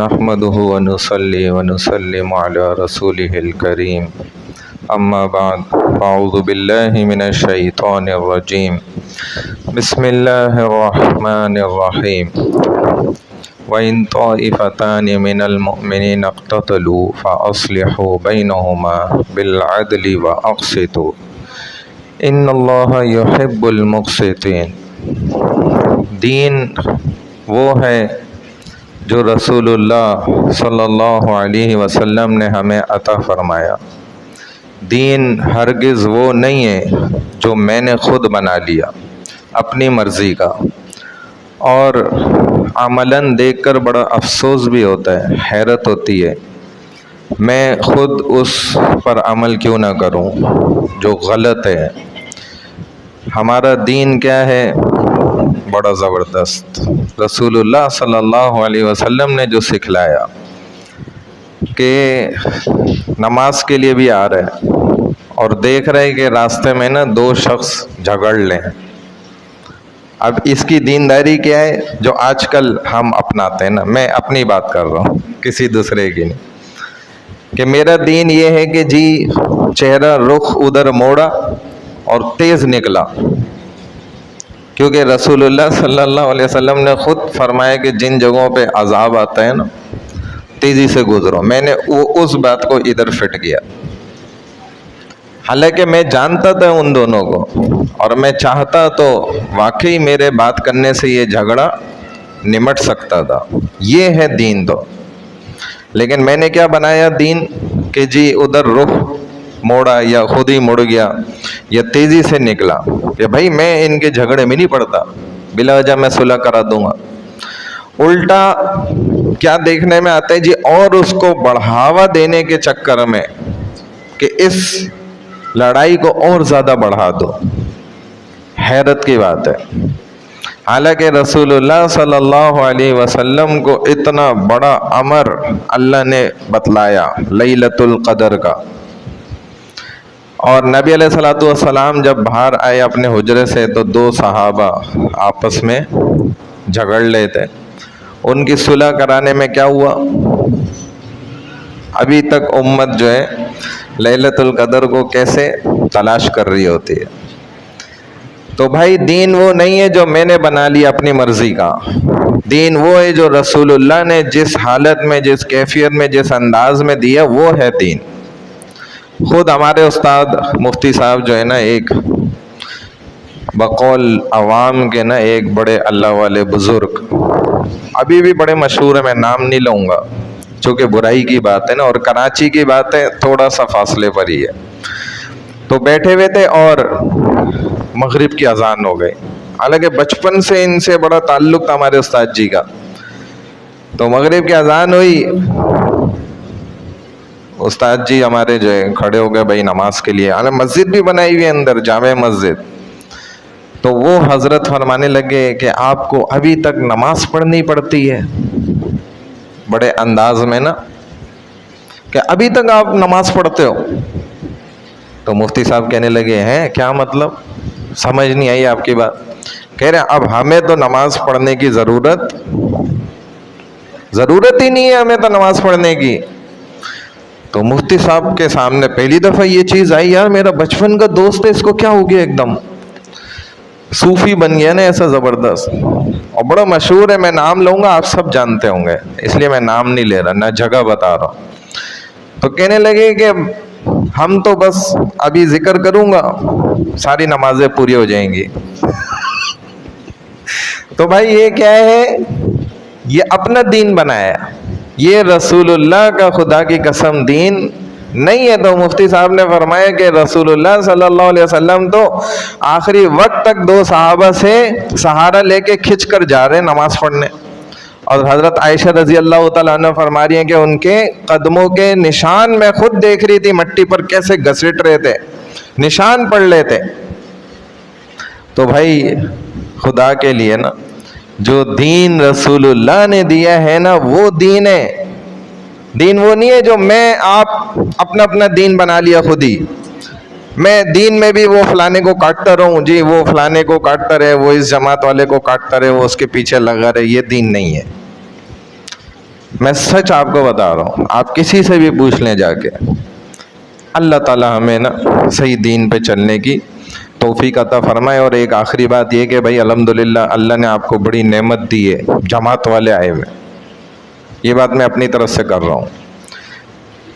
نحمده ونصلي ونسلم على رسوله الكريم اما بعد اعوذ بالله من الشيطان الرجيم بسم الله الرحمن الرحيم وإن طائفتان من المؤمنين اقتتلوا فأصلحوا بينهما بالعدل وأقسطوا إن الله يحب المقسطين۔ دین وہ ہے جو رسول اللہ صلی اللہ علیہ وسلم نے ہمیں عطا فرمایا۔ دین ہرگز وہ نہیں ہے جو میں نے خود بنا لیا اپنی مرضی کا، اور عملاً دیکھ کر بڑا افسوس بھی ہوتا ہے، حیرت ہوتی ہے میں خود اس پر عمل کیوں نہ کروں جو غلط ہے۔ ہمارا دین کیا ہے؟ بڑا زبردست، رسول اللہ صلی اللہ علیہ وسلم نے جو سکھلایا کہ نماز کے لیے بھی آ رہے ہیں اور دیکھ رہے کہ راستے میں نا دو شخص جھگڑ لیں۔ اب اس کی دینداری کیا ہے جو آج کل ہم اپناتے ہیں نا، میں اپنی بات کر رہا ہوں کسی دوسرے کی نہیں، کہ میرا دین یہ ہے کہ جی چہرہ رخ ادھر موڑا اور تیز نکلا، کیونکہ رسول اللہ صلی اللہ علیہ وسلم نے خود فرمایا کہ جن جگہوں پہ عذاب آتا ہے نا تیزی سے گزرو۔ میں نے اس بات کو ادھر فٹ کیا، حالانکہ میں جانتا تھا ان دونوں کو اور میں چاہتا تو واقعی میرے بات کرنے سے یہ جھگڑا نمٹ سکتا تھا۔ یہ ہے دین تو، لیکن میں نے کیا بنایا دین کہ جی ادھر رخ موڑا یا خود ہی مڑ گیا یا تیزی سے نکلا کہ بھائی میں ان کے جھگڑے میں نہیں پڑتا، بلا وجہ میں صلح کرا دوں گا۔ الٹا کیا دیکھنے میں آتا ہے جی، اور اس کو بڑھاوا دینے کے چکر میں کہ اس لڑائی کو اور زیادہ بڑھا دو۔ حیرت کی بات ہے، حالانکہ رسول اللہ صلی اللہ علیہ وسلم کو اتنا بڑا امر اللہ نے بتلایا لیلۃ القدر کا، اور نبی علیہ الصلوۃ والسلام جب باہر آئے اپنے حجرے سے تو دو صحابہ آپس میں جھگڑ لے تھے، ان کی صلح کرانے میں کیا ہوا؟ ابھی تک امت جو ہے لیلۃ القدر کو کیسے تلاش کر رہی ہوتی ہے۔ تو بھائی دین وہ نہیں ہے جو میں نے بنا لیا اپنی مرضی کا، دین وہ ہے جو رسول اللہ نے جس حالت میں، جس کیفیت میں، جس انداز میں دیا، وہ ہے دین۔ خود ہمارے استاد مفتی صاحب جو ہے نا، ایک بقول عوام کے نا ایک بڑے اللہ والے بزرگ، ابھی بھی بڑے مشہور ہیں، میں نام نہیں لوں گا چونکہ برائی کی بات ہے نا، اور کراچی کی بات ہے، تھوڑا سا فاصلے پر ہی ہے۔ تو بیٹھے ہوئے تھے اور مغرب کی اذان ہو گئی، حالانکہ بچپن سے ان سے بڑا تعلق تھا ہمارے استاد جی کا۔ تو مغرب کی اذان ہوئی، استاد جی ہمارے جو ہے کھڑے ہو گئے بھائی نماز کے لیے، مسجد بھی بنائی ہوئی ہے اندر، جامع مسجد۔ تو وہ حضرت فرمانے لگے کہ آپ کو ابھی تک نماز پڑھنی پڑتی ہے، بڑے انداز میں نا، کہ ابھی تک آپ نماز پڑھتے ہو۔ تو مفتی صاحب کہنے لگے ہیں کیا مطلب؟ سمجھ نہیں آئی آپ کی بات؟ کہہ رہے اب ہمیں تو نماز پڑھنے کی ضرورت ہی نہیں ہے، ہمیں تو نماز پڑھنے کی۔ تو مفتی صاحب کے سامنے پہلی دفعہ یہ چیز آئی، یار میرا بچپن کا دوست ہے، اس کو کیا ہو گیا؟ ایک دم صوفی بن گیا نا ایسا زبردست، اور بڑا مشہور ہے، میں نام لوں گا آپ سب جانتے ہوں گے، اس لیے میں نام نہیں لے رہا، نہ جگہ بتا رہا ہوں۔ تو کہنے لگے کہ ہم تو بس ابھی ذکر کروں گا ساری نمازیں پوری ہو جائیں گی۔ تو بھائی یہ کیا ہے؟ یہ اپنا دین بنایا، یہ رسول اللہ کا خدا کی قسم دین نہیں ہے۔ تو مفتی صاحب نے فرمایا کہ رسول اللہ صلی اللہ علیہ وسلم تو آخری وقت تک دو صحابہ سے سہارا لے کے کھچ کر جا رہے ہیں نماز پڑھنے، اور حضرت عائشہ رضی اللہ تعالیٰ عنہ فرما رہی ہیں کہ ان کے قدموں کے نشان میں خود دیکھ رہی تھی مٹی پر کیسے گھسٹ رہے تھے، نشان پڑھ لیتے۔ تو بھائی خدا کے لیے نا، جو دین رسول اللہ نے دیا ہے نا وہ دین ہے۔ دین وہ نہیں ہے جو میں آپ اپنا دین بنا لیا خود ہی، میں دین میں بھی وہ فلانے کو کاٹتا رہوں، جی وہ فلانے کو کاٹتا رہے، وہ اس جماعت والے کو کاٹتا رہے، وہ اس کے پیچھے لگا رہے، یہ دین نہیں ہے۔ میں سچ آپ کو بتا رہا ہوں، آپ کسی سے بھی پوچھ لیں جا کے، اللہ تعالی ہمیں نا صحیح دین پہ چلنے کی توفیق عطا فرمائے۔ اور ایک آخری بات یہ کہ بھائی الحمدللہ اللہ نے آپ کو بڑی نعمت دی ہے، جماعت والے آئے ہوئے، یہ بات میں اپنی طرف سے کر رہا ہوں۔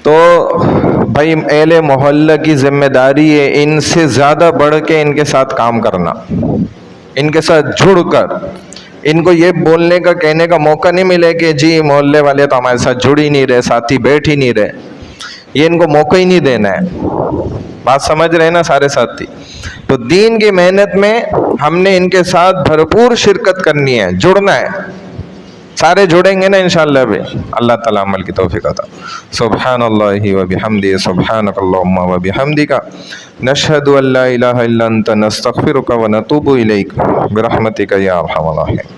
تو بھائی اہل محلہ کی ذمہ داری ہے ان سے زیادہ بڑھ کے ان کے ساتھ کام کرنا، ان کے ساتھ جڑ کر ان کو یہ بولنے کا کہنے کا موقع نہیں ملے کہ جی محلے والے تو ہمارے ساتھ جڑ ہی نہیں رہے، ساتھی بیٹھ ہی نہیں رہے، یہ ان کو موقع ہی نہیں دینا ہے۔ بات سمجھ رہے ہیں نا سارے ساتھی؟ تو دین کی محنت میں ہم نے ان کے ساتھ بھرپور شرکت کرنی ہے، جڑنا ہے، سارے جڑیں گے نا انشاءاللہ بھی، اللہ تعالیٰ عمل کی توفیق عطا۔ سبحان اللہ و بحمدہ، سبحانک اللہم و بحمدک، نشہد ان لا الہ الا انت، نستغفرک و نتوب الیک، برحمتک یا ارحم الراحمین۔